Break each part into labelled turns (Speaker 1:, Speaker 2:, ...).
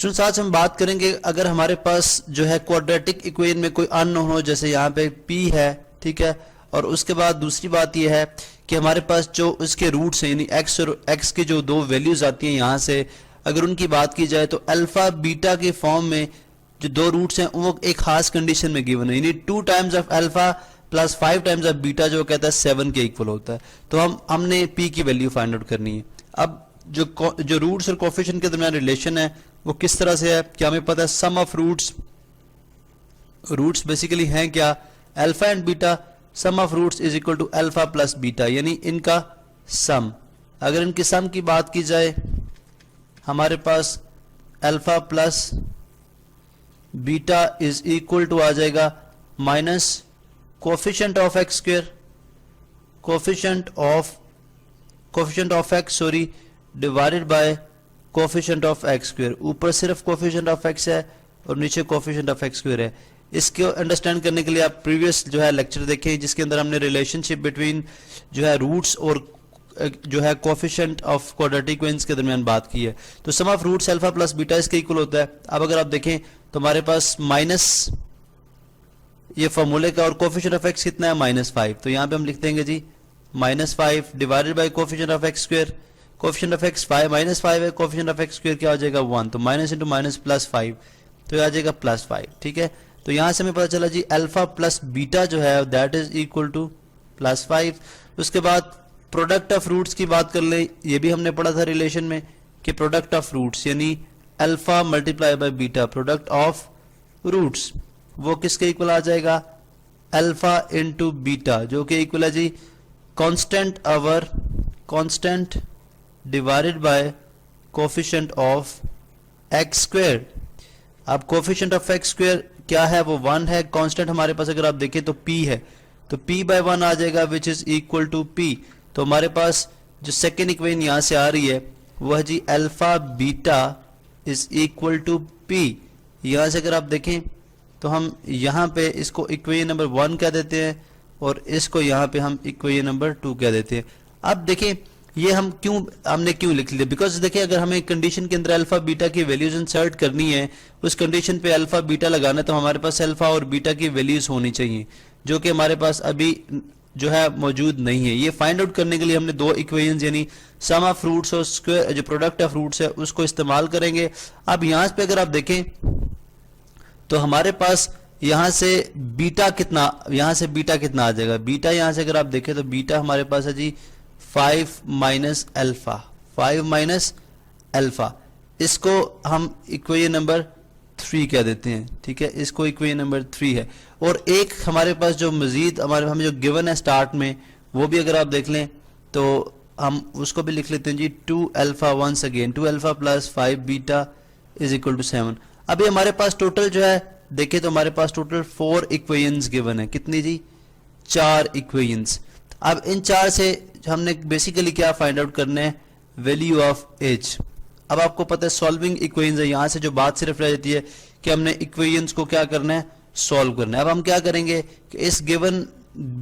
Speaker 1: Students आज हम बात करेंगे अगर हमारे पास जो है क्वाड्रेटिक इक्वेशन में कोई अननोन हो, जैसे यहाँ पे p है, ठीक है, और उसके बाद दूसरी बात यह है कि हमारे पास जो उसके रूट्स हैं यानी x और x की जो दो वैल्यूज आती हैं यहाँ से, अगर उनकी बात की जाए तो अल्फा बीटा के फॉर्म में जो दो रूट्स हैं वो एक खास कंडीशन में गिवन है, यानी 2 times of alpha plus 5 times of beta जो कहता है 7 के इक्वल होता है। तो हमने p की वैल्यू फाइंड आउट करनी है। अब जो रूट्स और कोफिशिएंट के दरमियान रिलेशन है वो किस तरह से है, क्या हमें पता है सम ऑफ रूट्स बेसिकली हैं क्या, alpha and beta, sum of roots is equal to alpha plus beta, यानी इनका सम। अगर इनकी सम की बात की जाए हमारे पास alpha plus beta is equal to आ जाएगा minus coefficient of x square, coefficient of x sorry divided by coefficient of x square. ऊपर सिर्फ कोफिशिएंट ऑफ एक्स है और नीचे कोफिशिएंट ऑफ एक्स स्क्वायर है। इसको अंडरस्टैंड करने के लिए आप प्रीवियस जो है लेक्चर देखें जिसके अंदर हमने रिलेशनशिप बिटवीन जो है रूट्स और जो है कोफिशिएंट ऑफ क्वाड्रेटिक इक्वेशंस के दरमियान बात की है। तो sum of roots alpha plus beta इसके इक्वल होता है। अब अगर आप देखें तो हमारे पास माइनस ये फॉर्मूले का और कोफिशिएंट ऑफ एक्स कितना है -5, तो यहाँ पे हम लिख देंगे जी -5 divided by coefficient of x square, coefficient of x -5 है, कोफिशिएंट ऑफ एक्स स्क्वायर क्या हो जाएगा 1, तो माइनस इंटू माइनस प्लस 5, तो ये आ जाएगा +5, ठीक है। तो यहाँ से हमें पता चला जी अल्फा प्लस बीटा जो है दैट इज इक्वल टू +5। उसके बाद प्रोडक्ट ऑफ रूट्स की बात कर ले, ये भी हमने पढ़ा था रिलेशन में कि प्रोडक्ट ऑफ रूट्स यानी alpha multiply by beta, product of roots वो किसके इक्वल आ जाएगा अल्फा इंटू बीटा, जो कि इक्वल है जी constant divided by coefficient of x square. अब कोफिशिएंट ऑफ एक्स स्क्वायर क्या है, वो 1 है। कांस्टेंट हमारे पास अगर आप देखें तो p है, तो p बाय 1 आ जाएगा which is equal to p। तो हमारे पास जो सेकेंड इक्वेशन यहां से आ रही है वह जी alpha beta is equal to p। यहां से अगर आप देखें तो हम यहाँ पे इसको इक्वेशन नंबर 1 कह देते हैं और इसको यहाँ पे हम इक्वेशन नंबर 2 कह देते हैं। अब देखें ये हमने क्यों लिख लिया, बिकॉज देखिए अगर हमें कंडीशन के अंदर अल्फा बीटा की वैल्यूज इंसर्ट करनी है, उस कंडीशन पे अल्फा बीटा लगाना है, तो हमारे पास अल्फा और बीटा की वैल्यूज होनी चाहिए जो कि हमारे पास अभी जो है मौजूद नहीं है। ये फाइंड आउट करने के लिए हमने दो इक्वेशंस यानी सम ऑफ रूट्स और स्क्वायर जो प्रोडक्ट ऑफ रूट्स है उसको इस्तेमाल करेंगे। अब यहाँ पे अगर आप देखें तो हमारे पास यहाँ से बीटा कितना आ जाएगा, बीटा यहाँ से अगर आप देखें तो बीटा हमारे पास है जी 5 माइनस अल्फा, इसको हम इक्वेशन नंबर 3 कह देते हैं, ठीक है, इसको इक्वेशन नंबर 3 है। और एक हमारे पास जो मजीद हमें जो गिवन है स्टार्ट में वो भी अगर आप देख लें तो हम उसको भी लिख लेते हैं जी 2 alpha once again 2 alpha plus 5 beta is equal to 7। अभी हमारे पास टोटल जो है देखिए तो हमारे पास टोटल 4 इक्वेशंस गिवन है, कितनी जी 4 इक्वेशंस। अब इन 4 से हमने बेसिकली क्या फाइंड आउट करना है, वैल्यू ऑफ एच। अब आपको पता है सॉल्विंग इक्वेशंस है, यहां से जो बात सिर्फ रह जाती है कि हमने इक्वेशंस को क्या करना है, सॉल्व करना है। अब हम क्या करेंगे कि इस गिवन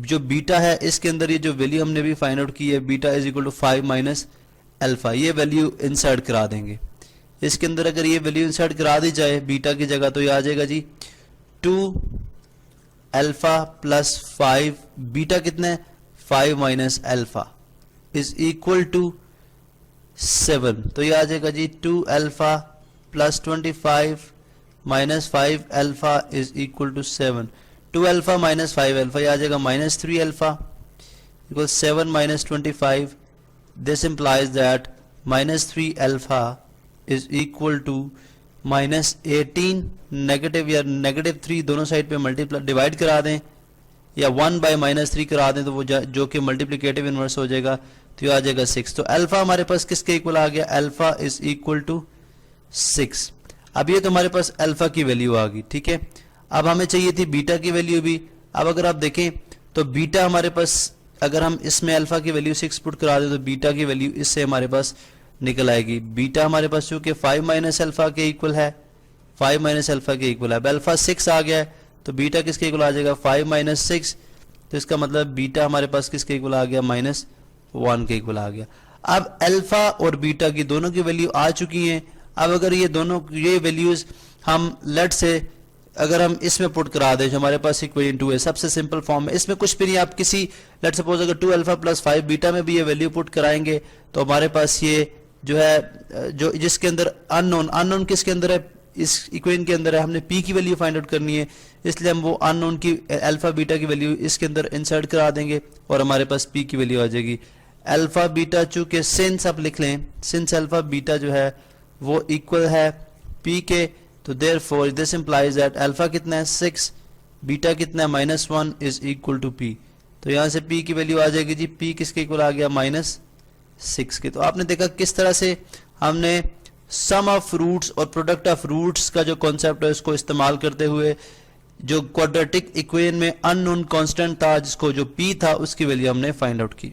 Speaker 1: जो बीटा है इसके अंदर ये जो वैल्यू हमने भी फाइंड आउट की है beta is equal to 5 minus alpha, ये वैल्यू इंसर्ट करा देंगे इसके अंदर। अगर ये वैल्यू इंसर्ट करा दी जाए बीटा की जगह तो ये आ जाएगा जी 2 अल्फा प्लस 5 बीटा कितना है 5 minus alpha is equal to 7, तो ये आ जाएगा जी 2 alpha plus 25 minus 5 alpha is equal to 7। 2 alpha minus 5 alpha ये आ जाएगा -3 alpha equal 7 minus 25। This implies that -3 alpha is equal to -18 negative या -3 दोनों साइड पे मल्टीप्लाई डिवाइड करा दें या 1 बाय -3 करा दें तो वो जो कि मल्टीप्लिकेटिव इनवर्स हो जाएगा तो ये आ जाएगा 6। तो अल्फा हमारे पास किसके इक्वल आ गया, अल्फा इज इक्वल टू 6। अब ये तो हमारे पास अल्फा की वैल्यू आ गई, ठीक है। अब हमें चाहिए थी बीटा की वैल्यू भी। अब अगर आप देखें तो बीटा हमारे पास अगर हम इसमें अल्फा की वैल्यू 6 पुट करा दें तो बीटा की वैल्यू इससे हमारे पास निकल आएगी। बीटा हमारे पास चूंकि 5 माइनस अल्फा के इक्वल है, 5 माइनस अल्फा के इक्वल है। अब अल्फा 6 आ गया है तो बीटा किसके इक्वल आ जाएगा 5 माइनस 6, तो इसका मतलब बीटा हमारे पास किसके इक्वल आ गया -1 के इक्वल आ गया। अब अल्फा और बीटा की दोनों की वैल्यू आ चुकी हैं। अब अगर ये दोनों ये वैल्यूज हम लेट से अगर हम इसमें पुट करा दें जो हमारे पास इक्वेशन 2 है, सबसे सिंपल फॉर्म है, इसमें कुछ भी नहीं, आप किसी लेट सपोज अगर 2 अल्फा प्लस 5 बीटा में भी ये वैल्यू पुट कराएंगे तो हमारे पास ये जो है जो जिसके अंदर अननोन किसके अंदर है, इस इक्वेशन के अंदर है, हमने p की वैल्यू फाइंड आउट करनी है, इसलिए हम वो अननोन की अल्फा बीटा की वैल्यू इसके अंदर इंसर्ट करा देंगे और हमारे पास p की वैल्यू आ जाएगी। अल्फा बीटा चूंकि सिंस आप लिख लें, सिंस अल्फा बीटा जो है वो इक्वल है p के, तो therefore this implies that alpha कितना है 6, बीटा कितना है -1 इज इक्वल टू p। तो यहाँ से p की वैल्यू आ जाएगी जी, p किसके इक्वल आ गया -6 के। तो आपने देखा किस तरह से हमने सम ऑफ रूट्स और प्रोडक्ट ऑफ रूट्स का जो कॉन्सेप्ट है उसको इस्तेमाल करते हुए जो क्वाड्रेटिक इक्वेशन में अननोन कांस्टेंट था जिसको जो p था उसकी वैल्यू हमने फाइंड आउट की।